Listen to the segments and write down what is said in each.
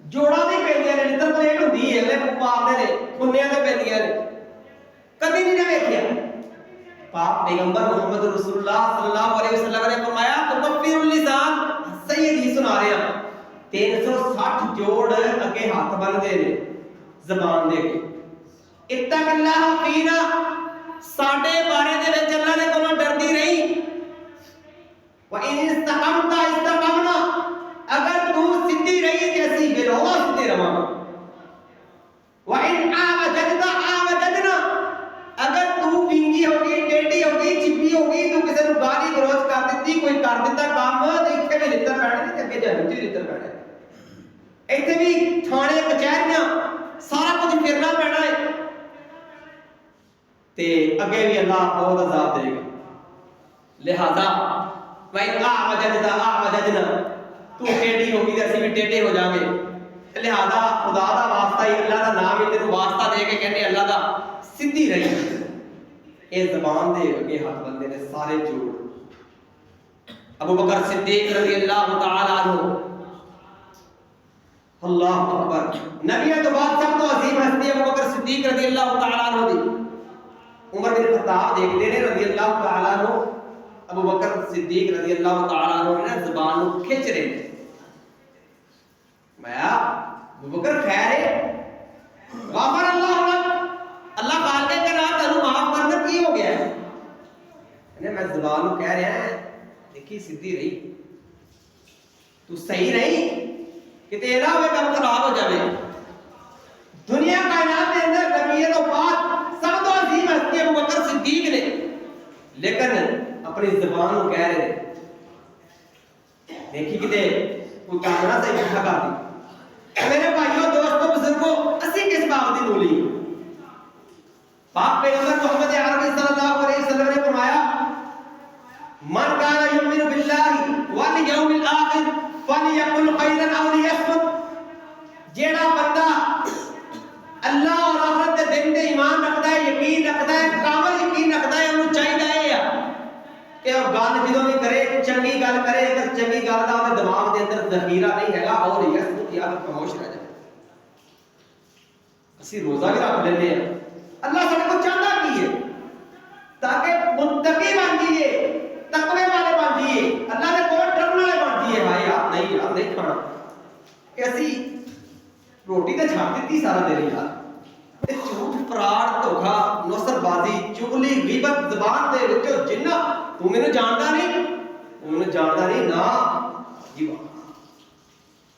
ਜੋੜਾਂ ਦੀ ਪੈਂਦੀਆਂ ਨੇ, ਜਿੱਦਾਂ ਪਲੇਟ ਹੁੰਦੀ ਹੈ ਅਗਲੇ ਪਾਰਦੇ ਨੇ ਪੁੰਨਿਆਂ ਤੇ ਪੈਂਦੀਆਂ ਨੇ, ਕਦੀ ਨਹੀਂ ਨਾ ਵੇਖਿਆ। ਪਾਕ ਪੈਗੰਬਰ ਮੁਹੰਮਦ ਰਸੂਲੁल्लाह सल्लल्लाहु अलैहि वसल्लम ने फरमाया तुकफ्फिरुल लिसान, सही हदीस सुना रहे हैं, 360 जोड़ अगे हाथ बनते ने ਜ਼ਬਾਨ ਦੇ ਕੇ। इत्तक़िल्लाह फीना, ਸਾਡੇ ਬਾਰੇ ਦੇ ਵਿੱਚ ਅੱਲਾਹ ਦੇ ਕੋਲੋਂ ਡਰਦੀ ਰਹੀ। व इन इस्तक़मता इस्तक़मना, अगर तू सीधी रही जैसी बेरोगा सीधे रवांगा। व इन आवजदता आवजदना, अगर तू विंगी होगी, टेढ़ी होगी, चिप्पी होगी, तू किसी ਨੂੰ ਗਾਲੀ ਗਲੋਚ ਕਰ ਦਿੱਤੀ, ਕੋਈ ਕਰ ਦਿੱਤਾ ਕੰਮ, ਤੇ ਇੱਥੇ ਵੀ ਲਿੱਤਰ ਪੈਣੇ ਤੇ ਅੱਗੇ ਜੰਨਤ ਵੀ ਲਿੱਤਰ ਪੈਣੇ, ਇੱਥੇ ਵੀ ਥਾਣੇ ਕਚਹਿਰੀਆਂ ਸਾਰਾ ਕੁਝ ਫਿਰਨਾ ਪੈਣਾ ਹੈ, ਤੇ ਅੱਗੇ ਵੀ ਅੱਲਾਹ ਬਹੁਤ ਅਜ਼ਾਬ ਦੇਗਾ। ਲਿਹਾਜ਼ਾ ਵੈਨ ਆਵਜਦਤਾ ਆਵਜਦਨਾ, ਤੂੰ ਟੇਢੀ ਹੋਗੀ ਤੇ ਅਸੀਂ ਵੀ ਟੇਢੇ ਹੋ ਜਾਵਾਂਗੇ। ਲਿਹਾਜ਼ਾ ਖੁਦਾ ਦਾ ਵਾਸਤਾ ਹੀ, ਅੱਲਾਹ ਦਾ ਨਾਮ ਹੀ ਤੈਨੂੰ ਵਾਸਤਾ ਦੇ ਕੇ ਕਹਿੰਦੇ ਅੱਲਾਹ ਦਾ ਸਿੱਧੀ ਰਹੀ। ਇਹ ਜ਼ਬਾਨ ਦੇ ਅੱਗੇ ਹੱਥ ਬੰਦੇ ਨੇ ਸਾਰੇ ਜੋੜ। अबू बकर सिद्दीक रज़ी अल्लाह तआला अन्हु, अल्लाह अकबर, नबियों के बाद सब तो अजीम हस्ती अबू बकर सिद्दीक रज़ी अल्लाह तआला अन्हु दी। उमर बिन खत्ताब देखते ने रज़ी अल्लाह तआला अन्हु, अबू बकर सिद्दीक रज़ी अल्लाह तआला अन्हु ने ज़बान को खिंच रहे, मैं अबू बकर खैर है, गफर अल्लाह लक, अल्लाह खालिक के नाम तनु माफ करना की हो गया है, मैं ज़बान को कह रहा है देखी सीधी रही, तू सही रही कि तेरा वे काम खराब हो जावे। दुनिया कायनात के अंदर नबी तो बाद सब तो अजीम हस्ती अबू बकर सिद्दीक ने, लेकिन अपनी ज़बान को कह रहे देखी किते कोई कामना से इकट्ठा कर दी। मेरे भाइयों दोस्तों बुजुर्गों, असी किस बात की बोली? पाक पैगंबर मोहम्मद अरबी सल्लल्लाहु अलैहि वसल्लम ने फरमाया मन काना युमिनु बिल्लाहि वल यौमिल आखिर फलयकुल खैरन औ लियस्मुत, जेड़ा बंदा अल्लाह और आखिरत के दिन ते ईमान रखता है, यकीन रखता है, कामल यकीन रखता है, उन्हें चाहिए है कि वो गल जो भी करे चंगी गल करे, अगर चंगी गल का उहदे दिमाग के अंदर जखीरा नहीं हैगा और लियस्मुत या फिर खामोश रह जाए। असी रोजा भी रख लेते हैं, अल्लाह साडे को चाहता की है ताकि मुत्तकी बन जाइए, तकवे वाले बन जाइए, अल्लाह ने कोई डरने वाले बन जाइए। भाई यार नहीं खाना कि असी रोटी तो छाड़ दी सारा दिन यार, झूठ फराड धोखा नसरबाजी चुगली गीबत ज़बान दे विचों जिन्ना तू मैनू जानदा नहीं, तू मैनू जानदा नहीं ना जी वाह,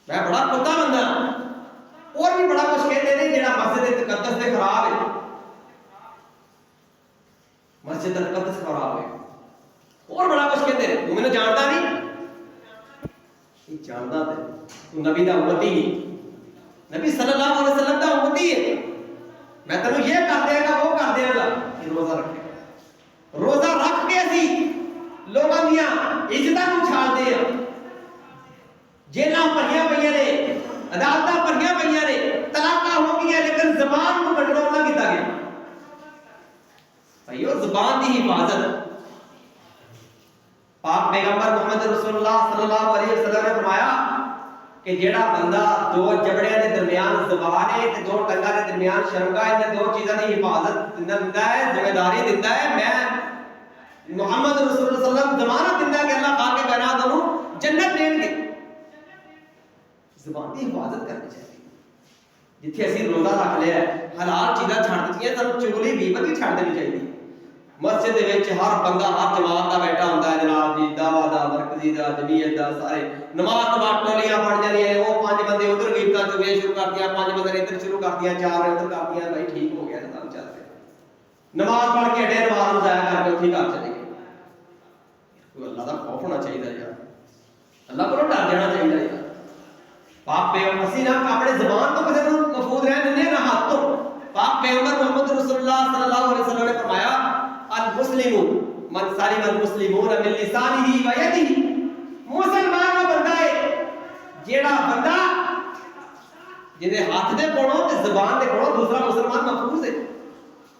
मैं बड़ा कुत्ता बंदा, और भी बड़ा कुछ कहते नहीं जेड़ा मस्जिद तकद्दस दे खराब है, मस्जिद तकद्दस खराब है, और बड़ा कुछ कहते हैं, तू मैंने जानता नहीं, जानता है तू नबी दा उम्मती नहीं, नबी सल्लल्लाहु अलैहि वसल्लम दा उम्मती है, मैं तेनू ये कर देगा वो कर देगा। रोजा रखे, रोजा रख के असी लोगों दियां इज्जतां नूं छाड़दे आ, जेलां भरियां पईयां ने, अदालतां भरियां पईयां ने, तलाकां हो गईयां, लेकिन ज़बान नूं कंट्रोल ना कीता गया। भाईओ ज़बान दी हिफाजत, पाक पैगंबर मोहम्मद रसूलुल्लाह सल्लल्लाहु अलैहि वसल्लम ने फरमाया कि जेड़ा बंदा दो जबड़ियां दे दरमियान ज़बान है ते दो टंगां दे दरमियान शर्मगाह, इन दो चीज़ां दी हिफाजत दिंदा है, जिम्मेदारी दिंदा है, मैं मोहम्मद रसूलुल्लाह सल्लल्लाहु अलैहि वसल्लम ज़मानत दिंदा कि अल्लाह पाक के कायनात नूं जन्नत देणगे। ज़बान दी हिफाजत करनी चाहिए। जिथे असीं रोज़ा रख लिया, हलाल चीज़ां छड्ड दित्तियां, सानूं चुगली गीबत भी छड्ड देनी चाहिए। मस्जिद दे विच हर बंदा हर जमात का बैठा होंदा है, जनाब जी दावा दा मरकजी दा जमीयत दा सारे नमाज तो बाद टोलियां बन जांदियां ने, वो पांच बंदे उधर गीबतां चुगलियां शुरू कर दियां, पांच बंदे इधर शुरू कर दियां, चार उधर कर दियां, भाई ठीक हो गया ना, काम चल पिया, नमाज पढ़ के अड्डे नमाज नूं जाया करके उत्थे घर चले गए। कोई अल्लाह दा खौफ होना चाहिए यार, अल्लाह कोलों डर जाना चाहिए यार। पाक पैगंबर असीं ना अपने ज़बान तो किसी नूं महफूज रहन दिंदे ना हाथ तो। पाक पैगंबर मोहम्मद रसूलुल्लाह सल्लल्लाहु अलैहि वसल्लम ने फरमाया अल मुस्लिमु मन सलिम अल मुस्लिमून मिन लिसानिही व यदिही, मुसलमान वो बंदा है जेड़ा बंदा जिहदे हाथ दे कोलों ते ज़बान दे कोलों दूसरा मुसलमान महफूज है।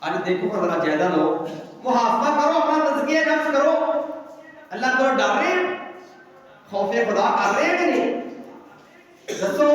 आज देखो जरा जायदा लो, मुहासबा करो, अपना तज़किया नफ्स करो, अल्लाह को डर रहे हैं, खौफ खुदा कर रहे हैं कि नहीं? दसो